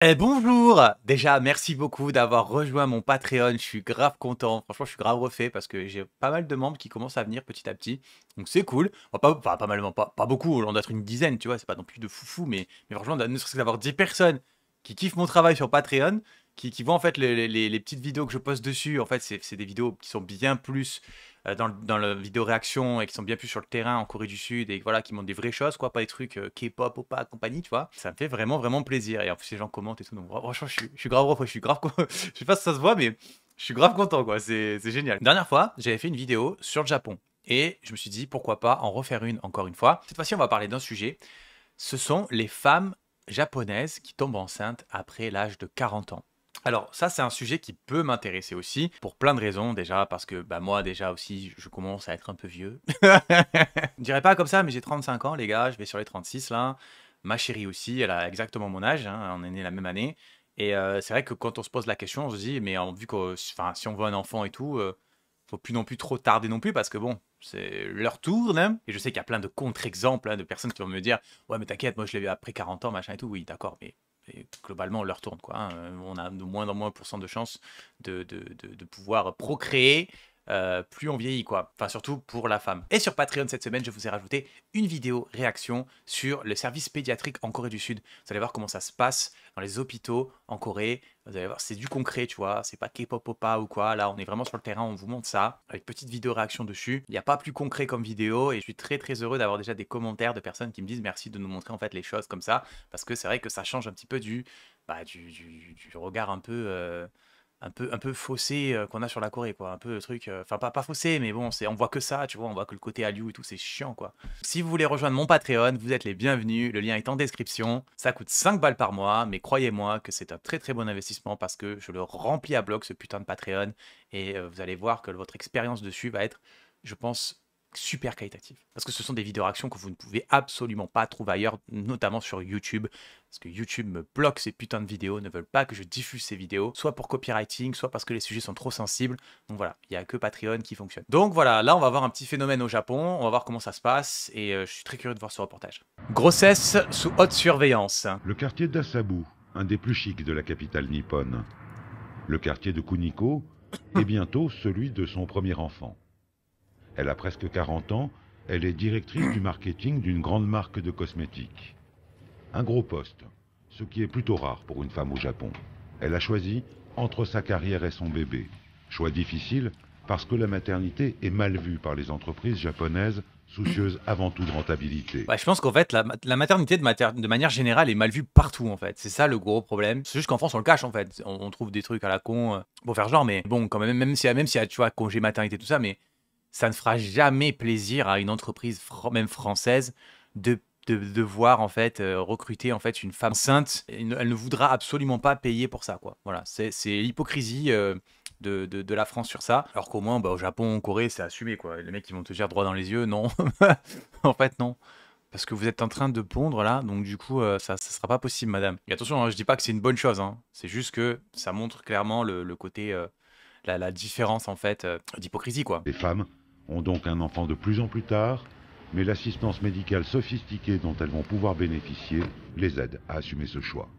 Eh bonjour! Déjà, merci beaucoup d'avoir rejoint mon Patreon. Je suis grave content. Franchement, je suis grave refait parce que j'ai pas mal de membres qui commencent à venir petit à petit. Donc c'est cool. Enfin, pas mal, pas beaucoup. On doit être une dizaine, tu vois. C'est pas non plus de foufou, mais franchement, ne serait-ce que d'avoir 10 personnes qui kiffent mon travail sur Patreon, qui voient en fait les petites vidéos que je poste dessus. En fait, c'est des vidéos qui sont bien plus dans la vidéo réaction et qui sont bien plus sur le terrain en Corée du Sud et voilà, qui montrent des vraies choses, quoi, pas des trucs K-pop, Opa, compagnie, tu vois. Ça me fait vraiment plaisir. Et en plus, les gens commentent et tout. Donc, franchement, je suis grave refait, je suis grave. Je sais pas si ça se voit, mais je suis grave content, quoi. C'est génial. La dernière fois, j'avais fait une vidéo sur le Japon. Et je me suis dit, pourquoi pas en refaire une encore une fois. Cette fois-ci, on va parler d'un sujet. Ce sont les femmes japonaises qui tombent enceintes après l'âge de 40 ans. Alors ça, c'est un sujet qui peut m'intéresser aussi, pour plein de raisons déjà, parce que bah, moi déjà aussi, je commence à être un peu vieux. Je dirais pas comme ça, mais j'ai 35 ans les gars, je vais sur les 36 là. Ma chérie aussi, elle a exactement mon âge, hein, on est nés la même année. Et c'est vrai que quand on se pose la question, on se dit, mais vu que enfin, si on veut un enfant et tout, faut plus non plus trop tarder non plus, parce que bon, c'est leur tour, hein. Et je sais qu'il y a plein de contre-exemples hein, de personnes qui vont me dire, ouais mais t'inquiète, moi je l'ai eu après 40 ans, machin et tout, oui d'accord, mais et globalement, on leur tourne, quoi. Hein. On a de moins en moins % de chances de pouvoir procréer plus on vieillit, quoi. Enfin, surtout pour la femme. Et sur Patreon, cette semaine, je vous ai rajouté une vidéo réaction sur le service pédiatrique en Corée du Sud. Vous allez voir comment ça se passe dans les hôpitaux en Corée. Vous allez voir, c'est du concret, tu vois. C'est pas K-pop Opa ou quoi. Là, on est vraiment sur le terrain, on vous montre ça, avec petite vidéo réaction dessus. Il n'y a pas plus concret comme vidéo, et je suis très heureux d'avoir déjà des commentaires de personnes qui me disent merci de nous montrer en fait les choses comme ça, parce que c'est vrai que ça change un petit peu du regard un peu faussé qu'on a sur la Corée, quoi. Un peu le truc, enfin pas faussé, mais bon, on voit que ça, tu vois, on voit que le côté Hallyu et tout, c'est chiant, quoi. Si vous voulez rejoindre mon Patreon, vous êtes les bienvenus, le lien est en description. Ça coûte 5 balles par mois, mais croyez-moi que c'est un très bon investissement parce que je le remplis à bloc, ce putain de Patreon, et vous allez voir que votre expérience dessus va être, je pense, super qualitative. Parce que ce sont des vidéos réactions que vous ne pouvez absolument pas trouver ailleurs, notamment sur YouTube. Parce que YouTube me bloque ces putains de vidéos, ne veulent pas que je diffuse ces vidéos, soit pour copywriting, soit parce que les sujets sont trop sensibles. Donc voilà, il n'y a que Patreon qui fonctionne. Donc voilà, là on va voir un petit phénomène au Japon, on va voir comment ça se passe, et je suis très curieux de voir ce reportage. Grossesse sous haute surveillance. Le quartier d'Asabu, un des plus chics de la capitale nippone. Le quartier de Kuniko est bientôt celui de son premier enfant. Elle a presque 40 ans, elle est directrice du marketing d'une grande marque de cosmétiques. Un gros poste, ce qui est plutôt rare pour une femme au Japon. Elle a choisi entre sa carrière et son bébé. Choix difficile parce que la maternité est mal vue par les entreprises japonaises soucieuses avant tout de rentabilité. Bah, je pense qu'en fait, la maternité de manière générale est mal vue partout en fait. C'est ça le gros problème. C'est juste qu'en France on le cache en fait. On trouve des trucs à la con pour faire genre, mais bon, quand même, même si y a, tu vois, congé maternité, tout ça, mais ça ne fera jamais plaisir à une entreprise même française de voir en fait recruter en fait une femme enceinte. Elle ne voudra absolument pas payer pour ça, quoi. Voilà, c'est l'hypocrisie de la France sur ça. Alors qu'au moins, bah, au Japon, en Corée, c'est assumé, quoi. Les mecs, ils vont te dire droit dans les yeux, non. En fait, non. Parce que vous êtes en train de pondre là, donc du coup, ça sera pas possible, madame. Et attention, hein, je dis pas que c'est une bonne chose, hein. C'est juste que ça montre clairement le côté, la différence en fait d'hypocrisie, quoi. Les femmes ont donc un enfant de plus en plus tard, mais l'assistance médicale sophistiquée dont elles vont pouvoir bénéficier les aide à assumer ce choix.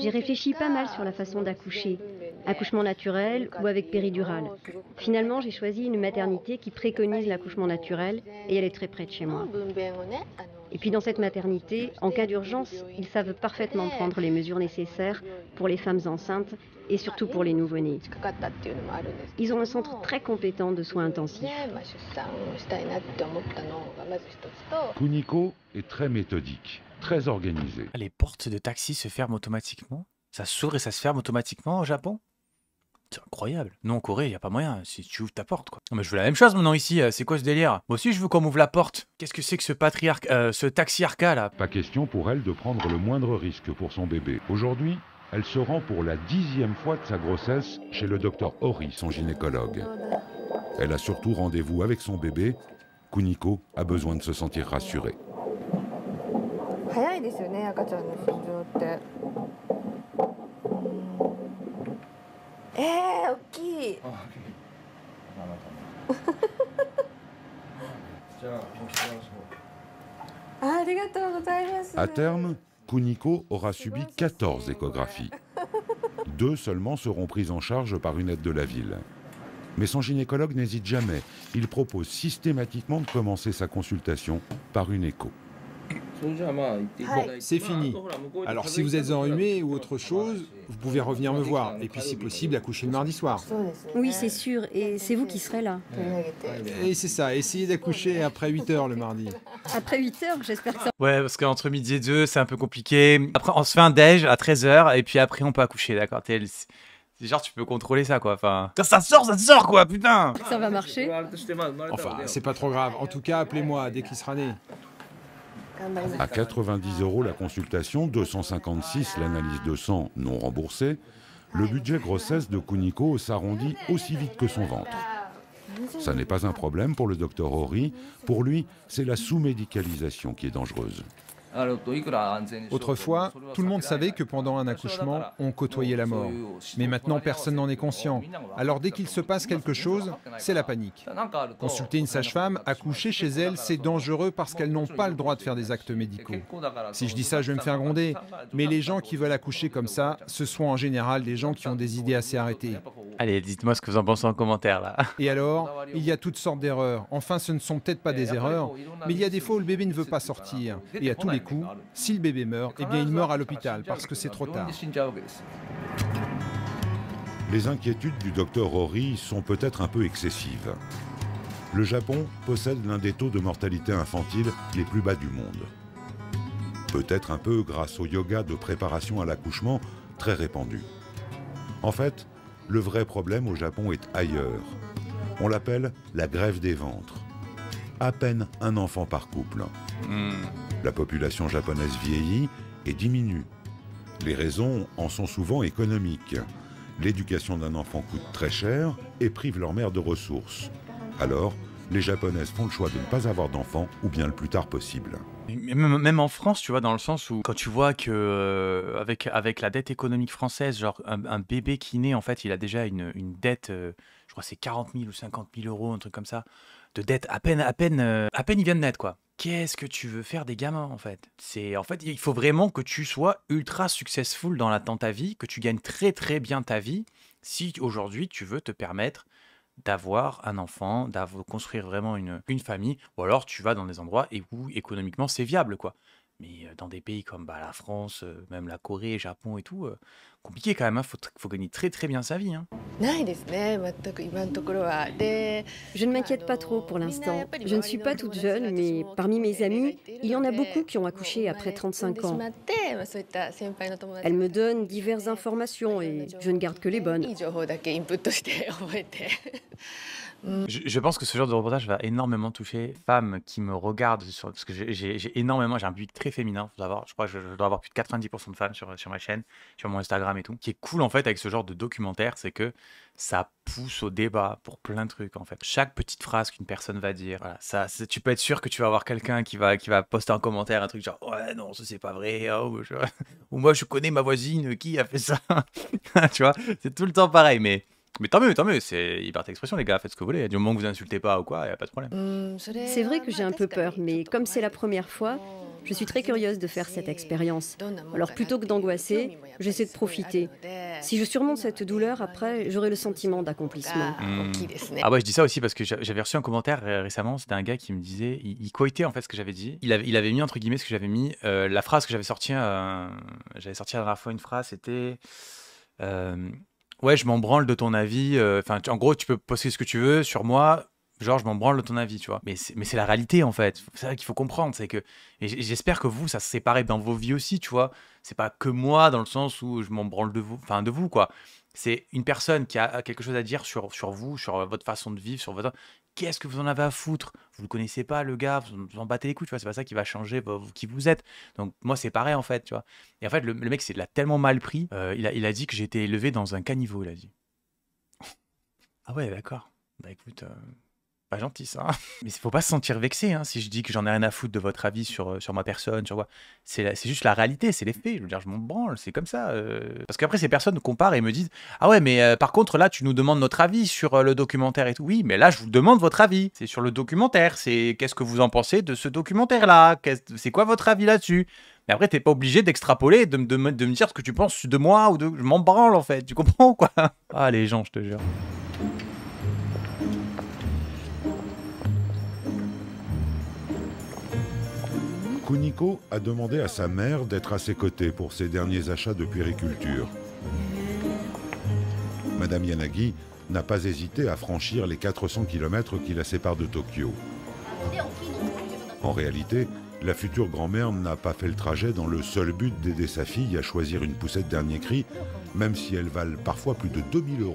J'ai réfléchi pas mal sur la façon d'accoucher, accouchement naturel ou avec péridurale. Finalement, j'ai choisi une maternité qui préconise l'accouchement naturel et elle est très près de chez moi. Et puis dans cette maternité, en cas d'urgence, ils savent parfaitement prendre les mesures nécessaires pour les femmes enceintes et surtout pour les nouveau-nés. Ils ont un centre très compétent de soins intensifs. Kuniko est très méthodique, très organisée. Les portes de taxi se ferment automatiquement? Ça s'ouvre et ça se ferme automatiquement au Japon? C'est incroyable. Nous, en Corée, il a pas moyen. Si tu ouvres ta porte, quoi. Non, mais je veux la même chose maintenant ici. C'est quoi ce délire? Moi aussi, je veux qu'on m'ouvre la porte. Qu'est-ce que c'est que ce taxiarcat là? Pas question pour elle de prendre le moindre risque pour son bébé. Aujourd'hui, elle se rend pour la 10e fois de sa grossesse chez le docteur Hori, son gynécologue. Elle a surtout rendez-vous avec son bébé. Kuniko a besoin de se sentir rassurée. À terme, Kuniko aura subi 14 échographies. 2 seulement seront prises en charge par une aide de la ville. Mais son gynécologue n'hésite jamais. Il propose systématiquement de commencer sa consultation par une écho. Bon, c'est fini. Alors si vous êtes enrhumé ou autre chose, vous pouvez revenir me voir. Et puis si possible, accoucher le mardi soir. Oui, c'est sûr, et c'est vous qui serez là. Et c'est ça, essayez d'accoucher après 8 heures le mardi. Après 8 heures, j'espère que ça... Ouais, parce qu'entre midi et 2, c'est un peu compliqué. Après, on se fait un déj à 13h, et puis après, on peut accoucher, d'accord? C'est genre, tu peux contrôler ça, quoi. Enfin, ça sort, quoi, putain! ça va marcher. Enfin, c'est pas trop grave. En tout cas, appelez-moi dès qu'il sera né. À 90 € la consultation, 256 l'analyse de sang non remboursée, le budget grossesse de Kuniko s'arrondit aussi vite que son ventre. Ça n'est pas un problème pour le docteur Hori. Pour lui, c'est la sous-médicalisation qui est dangereuse. Autrefois, tout le monde savait que pendant un accouchement, on côtoyait la mort. Mais maintenant, personne n'en est conscient. Alors dès qu'il se passe quelque chose, c'est la panique. Consulter une sage-femme, accoucher chez elle, c'est dangereux parce qu'elles n'ont pas le droit de faire des actes médicaux. Si je dis ça, je vais me faire gronder. Mais les gens qui veulent accoucher comme ça, ce sont en général des gens qui ont des idées assez arrêtées. Allez, dites-moi ce que vous en pensez en commentaire, là. Et alors, il y a toutes sortes d'erreurs. Enfin, ce ne sont peut-être pas des erreurs, mais il y a des fois où le bébé ne veut pas sortir. Et à tous les coups, si le bébé meurt, eh bien il meurt à l'hôpital parce que c'est trop tard. Les inquiétudes du docteur Hori sont peut-être un peu excessives. Le Japon possède l'un des taux de mortalité infantile les plus bas du monde. Peut-être un peu grâce au yoga de préparation à l'accouchement très répandu. En fait, le vrai problème au Japon est ailleurs. On l'appelle la grève des ventres. À peine un enfant par couple. La population japonaise vieillit et diminue. Les raisons en sont souvent économiques. L'éducation d'un enfant coûte très cher et prive leur mère de ressources. Alors, les Japonaises font le choix de ne pas avoir d'enfants ou bien le plus tard possible. Même en France, tu vois, dans le sens où quand tu vois que avec la dette économique française, genre un bébé qui naît, en fait, il a déjà une dette, je crois que c'est 40 000 ou 50 000 euros, un truc comme ça, de dette à peine il vient de naître, quoi. Qu'est-ce que tu veux faire des gamins, en fait? En fait, il faut vraiment que tu sois ultra successful dans ta vie, que tu gagnes très très bien ta vie, si aujourd'hui tu veux te permettre d'avoir un enfant, construire vraiment une famille, ou alors tu vas dans des endroits où économiquement c'est viable, quoi. Mais dans des pays comme la France, même la Corée, le Japon et tout, compliqué quand même, hein. Faut gagner très très bien sa vie, hein. Je ne m'inquiète pas trop pour l'instant. Je ne suis pas toute jeune, mais parmi mes amis, il y en a beaucoup qui ont accouché après 35 ans. Elles me donnent diverses informations et je ne garde que les bonnes. Je pense que ce genre de reportage va énormément toucher les femmes qui me regardent, parce que j'ai un public très féminin, je crois que je dois avoir plus de 90% de femmes sur ma chaîne, sur mon Instagram et tout. Ce qui est cool en fait avec ce genre de documentaire, c'est que ça pousse au débat pour plein de trucs en fait. Chaque petite phrase qu'une personne va dire, voilà, tu peux être sûr que tu vas avoir quelqu'un qui va poster un commentaire, un truc genre ouais non ça c'est pas vrai, ou moi je connais ma voisine qui a fait ça, tu vois, c'est tout le temps pareil, mais tant mieux, c'est liberté d'expression les gars, faites ce que vous voulez, du moment que vous insultez pas ou quoi, y a pas de problème. C'est vrai que j'ai un peu peur, mais comme c'est la première fois, je suis très curieuse de faire cette expérience. Alors plutôt que d'angoisser, j'essaie de profiter. Si je surmonte cette douleur, après, j'aurai le sentiment d'accomplissement. Ah ouais, je dis ça aussi parce que j'avais reçu un commentaire récemment, c'était un gars qui me disait, il quoitait en fait ce que j'avais dit, il avait mis entre guillemets ce que j'avais mis, la phrase que j'avais sortie la dernière fois, une phrase, c'était... ouais, je m'en branle de ton avis. Enfin, en gros, tu peux poster ce que tu veux sur moi. Genre, je m'en branle de ton avis, tu vois. Mais c'est la réalité, en fait. C'est ça qu'il faut comprendre. C'est que, et j'espère que vous, ça se sépare dans vos vies aussi, tu vois. C'est pas que moi, dans le sens où je m'en branle de vous, enfin, de vous, quoi. C'est une personne qui a quelque chose à dire sur vous, sur votre façon de vivre, sur votre... Qu'est-ce que vous en avez à foutre? Vous le connaissez pas, le gars, vous en battez les couilles, tu vois. C'est pas ça qui va changer qui vous êtes. Donc, moi, c'est pareil, en fait, tu vois. Et en fait, le mec, il l'a tellement mal pris. Il a dit que j'étais élevé dans un caniveau, il a dit. Ah ouais, d'accord. Bah écoute, Pas gentil ça. Mais il faut pas se sentir vexé hein, si je dis que j'en ai rien à foutre de votre avis sur ma personne, sur quoi. C'est juste la réalité, c'est les faits. Je veux dire, je m'en branle, c'est comme ça. Parce qu'après, ces personnes comparent et me disent ah ouais, mais par contre, là, tu nous demandes notre avis sur le documentaire et tout. Oui, mais là, je vous demande votre avis. C'est sur le documentaire. C'est qu'est-ce que vous en pensez de ce documentaire-là? C'est quoi votre avis là-dessus? Mais après, t'es pas obligé d'extrapoler, et de me dire ce que tu penses de moi ou de. Je m'en branle en fait, tu comprends quoi? Ah, les gens, je te jure. Kuniko a demandé à sa mère d'être à ses côtés pour ses derniers achats de puériculture. Madame Yanagi n'a pas hésité à franchir les 400 km qui la séparent de Tokyo. En réalité, la future grand-mère n'a pas fait le trajet dans le seul but d'aider sa fille à choisir une poussette dernier cri, même si elles valent parfois plus de 2000 €.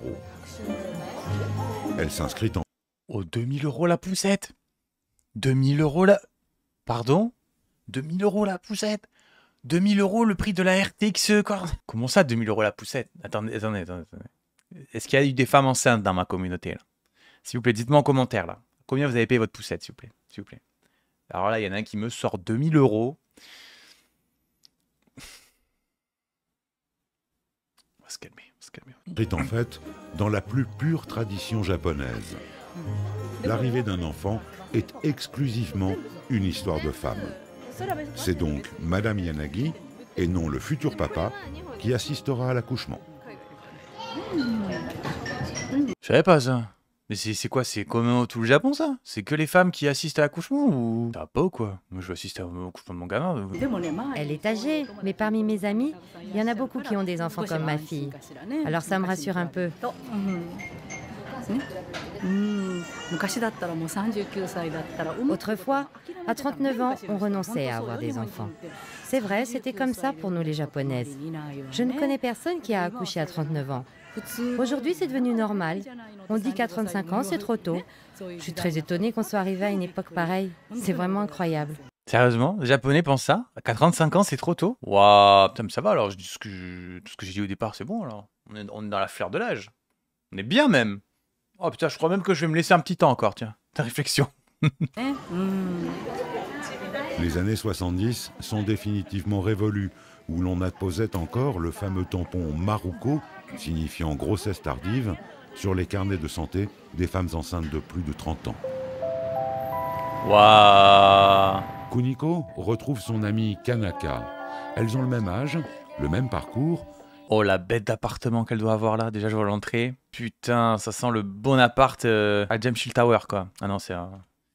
Elle s'inscrit en... Oh, 2000 € la poussette? 2000 € la... Pardon? 2000 € la poussette? 2000 € le prix de la RTX Cord? Comment ça, 2000 € la poussette? Attendez. Est-ce qu'il y a eu des femmes enceintes dans ma communauté là? S'il vous plaît, dites-moi en commentaire là. Combien vous avez payé votre poussette, s'il vous plaît? S'il vous plaît. Alors là, il y en a un qui me sort 2000 €. On va se calmer, on va se calmer. Est en fait dans la plus pure tradition japonaise. L'arrivée d'un enfant est exclusivement une histoire de femme. C'est donc Madame Yanagi, et non le futur papa, qui assistera à l'accouchement. Je savais pas ça. Mais c'est quoi? C'est comme tout le Japon ça? C'est que les femmes qui assistent à l'accouchement ou... T'as pas ou quoi? Moi je veux assister à l'accouchement de mon gamin. Elle est âgée, mais parmi mes amis, il y en a beaucoup qui ont des enfants comme ma fille. Alors ça me rassure un peu. Autrefois, à 39 ans, on renonçait à avoir des enfants. C'est vrai, c'était comme ça pour nous les Japonaises. Je ne connais personne qui a accouché à 39 ans. Aujourd'hui, c'est devenu normal. On dit qu'à 35 ans, c'est trop tôt. Je suis très étonnée qu'on soit arrivé à une époque pareille. C'est vraiment incroyable. Sérieusement? Les Japonais pensent ça? À 35 ans, c'est trop tôt? Waouh, putain, mais ça va alors. Tout ce que j'ai dit au départ, c'est bon alors. On est dans la fleur de l'âge. On est bien même. Oh putain, je crois même que je vais me laisser un petit temps encore, tiens. Ta réflexion. Les années 70 sont définitivement révolues, où l'on apposait encore le fameux tampon Maruko, signifiant grossesse tardive, sur les carnets de santé des femmes enceintes de plus de 30 ans. Waouh. Kuniko retrouve son amie Kanaka. Elles ont le même âge, le même parcours. Oh, la bête d'appartement qu'elle doit avoir là. Déjà, je vois l'entrée. Putain, ça sent le bon appart à Jamshil Tower, quoi. Ah non, c'est...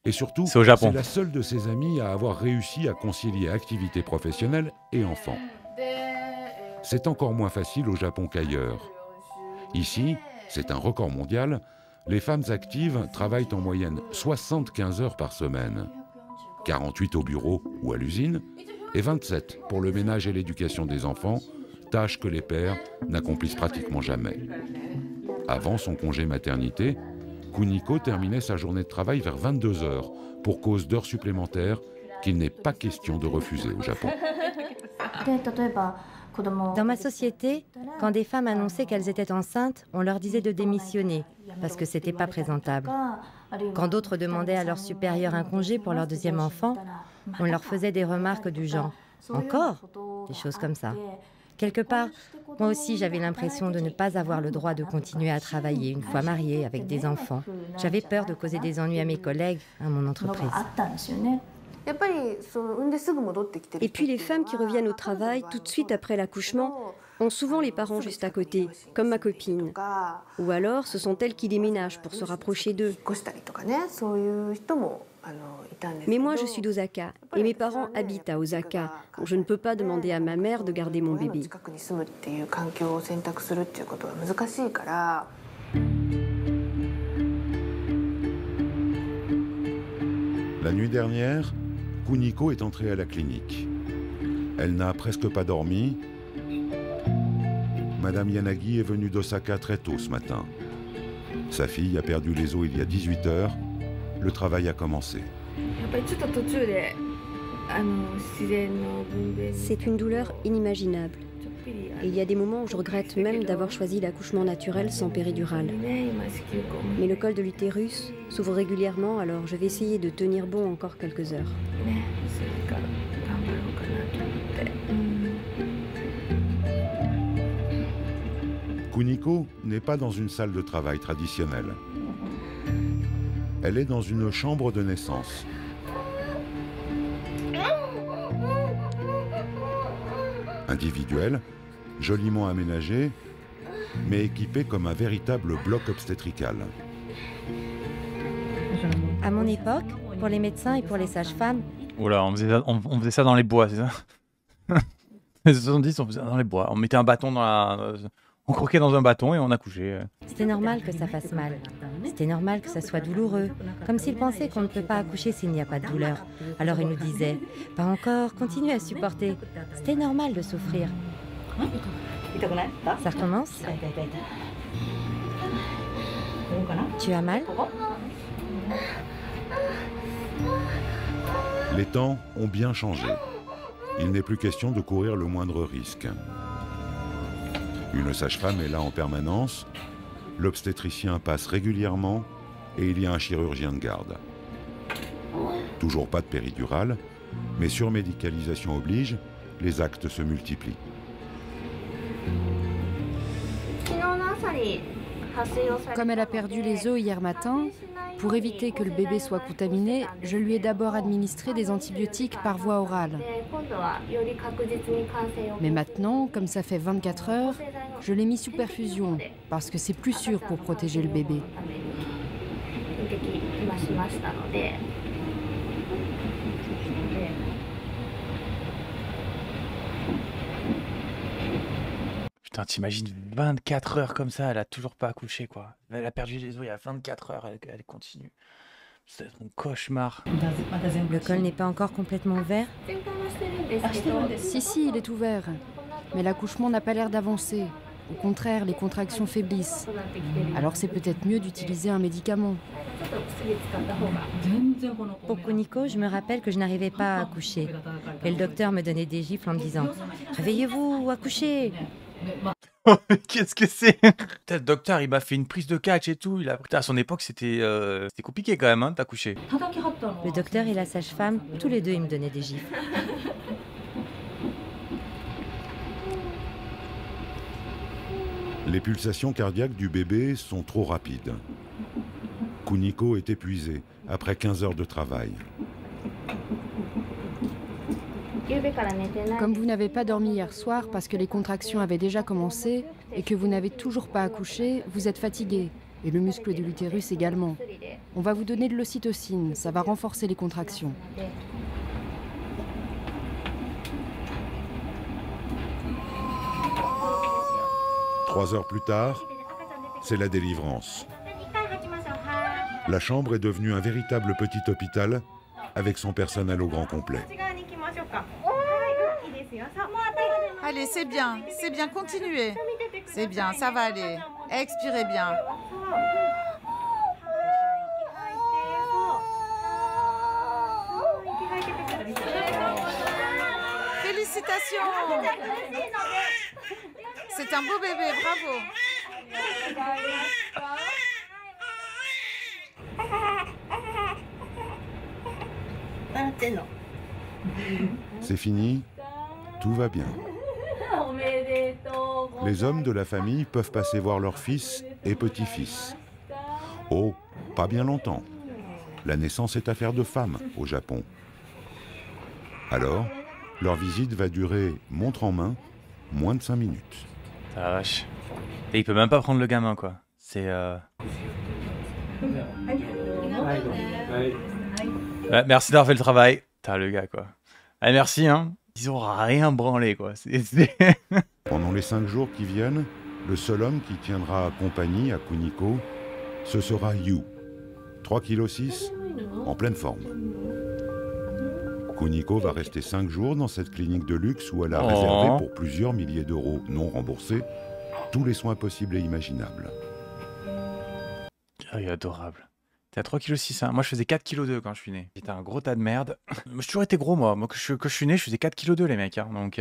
Et surtout, c'est au Japon. C'est la seule de ses amies à avoir réussi à concilier activité professionnelle et enfants. C'est encore moins facile au Japon qu'ailleurs. Ici, c'est un record mondial, les femmes actives travaillent en moyenne 75 heures par semaine. 48 au bureau ou à l'usine, et 27 pour le ménage et l'éducation des enfants, tâches que les pères n'accomplissent pratiquement jamais. Avant son congé maternité, Kuniko terminait sa journée de travail vers 22 heures, pour cause d'heures supplémentaires qu'il n'est pas question de refuser au Japon. Dans ma société, quand des femmes annonçaient qu'elles étaient enceintes, on leur disait de démissionner, parce que c'était pas présentable. Quand d'autres demandaient à leur supérieur un congé pour leur deuxième enfant, on leur faisait des remarques du genre « Encore ?» Des choses comme ça. Quelque part, moi aussi j'avais l'impression de ne pas avoir le droit de continuer à travailler une fois mariée avec des enfants. J'avais peur de causer des ennuis à mes collègues, à mon entreprise. Et puis les femmes qui reviennent au travail tout de suite après l'accouchement ont souvent les parents juste à côté, comme ma copine. Ou alors ce sont elles qui déménagent pour se rapprocher d'eux. Mais moi je suis d'Osaka et mes parents habitent à Osaka, donc je ne peux pas demander à ma mère de garder mon bébé. La nuit dernière, Kuniko est entrée à la clinique. Elle n'a presque pas dormi. Madame Yanagi est venue d'Osaka très tôt ce matin. Sa fille a perdu les os il y a 18 heures. Le travail a commencé. C'est une douleur inimaginable. Et il y a des moments où je regrette même d'avoir choisi l'accouchement naturel sans péridurale. Mais le col de l'utérus s'ouvre régulièrement, alors je vais essayer de tenir bon encore quelques heures. Kuniko n'est pas dans une salle de travail traditionnelle. Elle est dans une chambre de naissance. Individuelle, joliment aménagée, mais équipée comme un véritable bloc obstétrical. À mon époque, pour les médecins et pour les sages-femmes, Oula, on faisait ça dans les bois, c'est ça? Les 70, on faisait ça dans les bois. On mettait un bâton dans la... On croquait dans un bâton et on accouchait. c'était normal que ça fasse mal. C'était normal que ça soit douloureux. Comme s'ils pensaient qu'on ne peut pas accoucher s'il n'y a pas de douleur. Alors ils nous disaient, pas encore, continuez à supporter. C'était normal de souffrir. Ça recommence? Tu as mal? Les temps ont bien changé. Il n'est plus question de courir le moindre risque. Une sage-femme est là en permanence, l'obstétricien passe régulièrement et il y a un chirurgien de garde. Toujours pas de péridurale, mais surmédicalisation oblige, les actes se multiplient. Comme elle a perdu les os hier matin, pour éviter que le bébé soit contaminé, je lui ai d'abord administré des antibiotiques par voie orale. Mais maintenant, comme ça fait 24 heures, je l'ai mis sous perfusion, parce que c'est plus sûr pour protéger le bébé. Putain, t'imagines 24 heures comme ça, elle a toujours pas accouché, quoi. Elle a perdu les os il y a 24 heures, elle continue. C'est mon cauchemar. Le col n'est pas encore complètement ouvert? Si, il est ouvert. Mais l'accouchement n'a pas l'air d'avancer. Au contraire, les contractions faiblissent. Alors c'est peut-être mieux d'utiliser un médicament. Pour Kuniko, je me rappelle que je n'arrivais pas à accoucher. Et le docteur me donnait des gifles en me disant « Réveillez-vous, accouchez !» Qu'est-ce que c'est? Putain, le docteur, il m'a fait une prise de catch et tout. Putain, à son époque, c'était compliqué quand même, hein, d'accoucher. Le docteur et la sage-femme, tous les deux, ils me donnaient des gifles. Les pulsations cardiaques du bébé sont trop rapides. Kuniko est épuisée après 15 heures de travail. Comme vous n'avez pas dormi hier soir parce que les contractions avaient déjà commencé et que vous n'avez toujours pas accouché, vous êtes fatigué. Et le muscle de l'utérus également. On va vous donner de l'ocytocine, ça va renforcer les contractions. Trois heures plus tard, c'est la délivrance. La chambre est devenue un véritable petit hôpital avec son personnel au grand complet. Allez, c'est bien, continuez. C'est bien, ça va aller. Expirez bien. Félicitations! C'est un beau bébé, bravo! C'est fini, tout va bien. Les hommes de la famille peuvent passer voir leurs fils et petits-fils. Oh, pas bien longtemps. La naissance est affaire de femmes au Japon. Alors, leur visite va durer, montre en main, moins de 5 minutes. Ah la vache. Et il peut même pas prendre le gamin, quoi. C'est... Ouais, merci d'avoir fait le travail. T'as le gars, quoi. Allez, merci, hein. Ils ont rien branlé, quoi. Pendant les 5 jours qui viennent, le seul homme qui tiendra compagnie à Kuniko, ce sera Yu, 3,6 kg, en pleine forme. Kuniko va rester 5 jours dans cette clinique de luxe où elle a réservé pour plusieurs milliers d'euros non remboursés tous les soins possibles et imaginables. Oh, il est adorable. T'es à 3,6 kg, hein. Moi, je faisais 4,2 kg quand je suis né. J'étais un gros tas de merde. J'ai toujours été gros, moi. Moi, que je suis né, je faisais 4,2 kg, les mecs. Hein. Donc,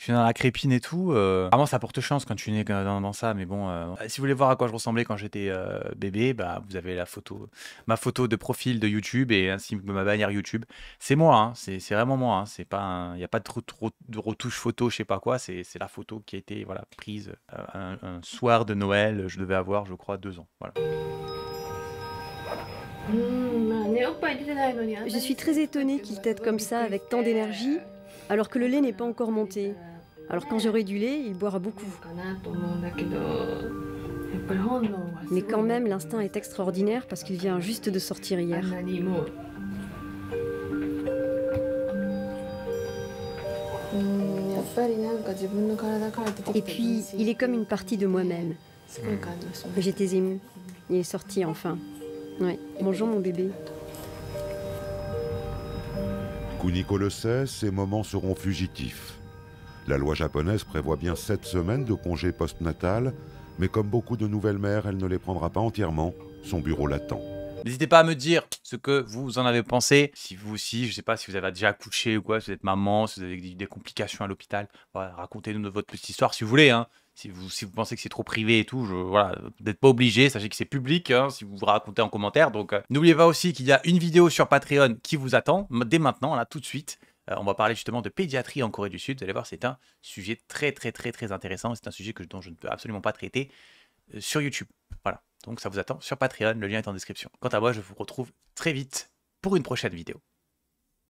Je suis dans la crépine et tout. Vraiment, ça porte chance quand tu nais dans ça. Mais bon, si vous voulez voir à quoi je ressemblais quand j'étais bébé, bah, vous avez la photo, ma photo de profil de YouTube et ainsi que ma bannière YouTube. C'est moi, hein, c'est vraiment moi. Hein, c'est pas, il n'y a pas de retouche photo, je sais pas quoi. C'est la photo qui a été voilà, prise un soir de Noël. Je devais avoir, je crois, 2 ans. Voilà. Je suis très étonnée qu'il tète comme ça avec tant d'énergie, alors que le lait n'est pas encore monté. Alors quand j'aurai du lait, il boira beaucoup. Mais quand même, l'instinct est extraordinaire parce qu'il vient juste de sortir hier. Et puis, il est comme une partie de moi-même. J'étais émue. Il est sorti enfin. Ouais. Bonjour mon bébé. Kuniko le sait, ces moments seront fugitifs. La loi japonaise prévoit bien 7 semaines de congé post-natal, mais comme beaucoup de nouvelles mères, elle ne les prendra pas entièrement. Son bureau l'attend. N'hésitez pas à me dire ce que vous en avez pensé. Si vous aussi, je sais pas si vous avez déjà accouché ou quoi, si vous êtes maman, si vous avez des complications à l'hôpital, voilà, racontez-nous votre petite histoire si vous voulez. Hein. Si vous pensez que c'est trop privé et tout, voilà, vous n'êtes pas obligé, sachez que c'est public, hein, si vous vous racontez en commentaire. Donc n'oubliez pas aussi qu'il y a une vidéo sur Patreon qui vous attend dès maintenant, là, tout de suite. On va parler justement de pédiatrie en Corée du Sud. Vous allez voir, c'est un sujet très intéressant. C'est un sujet dont je ne peux absolument pas traiter sur YouTube. Voilà. Donc ça vous attend sur Patreon, le lien est en description. Quant à moi, je vous retrouve très vite pour une prochaine vidéo.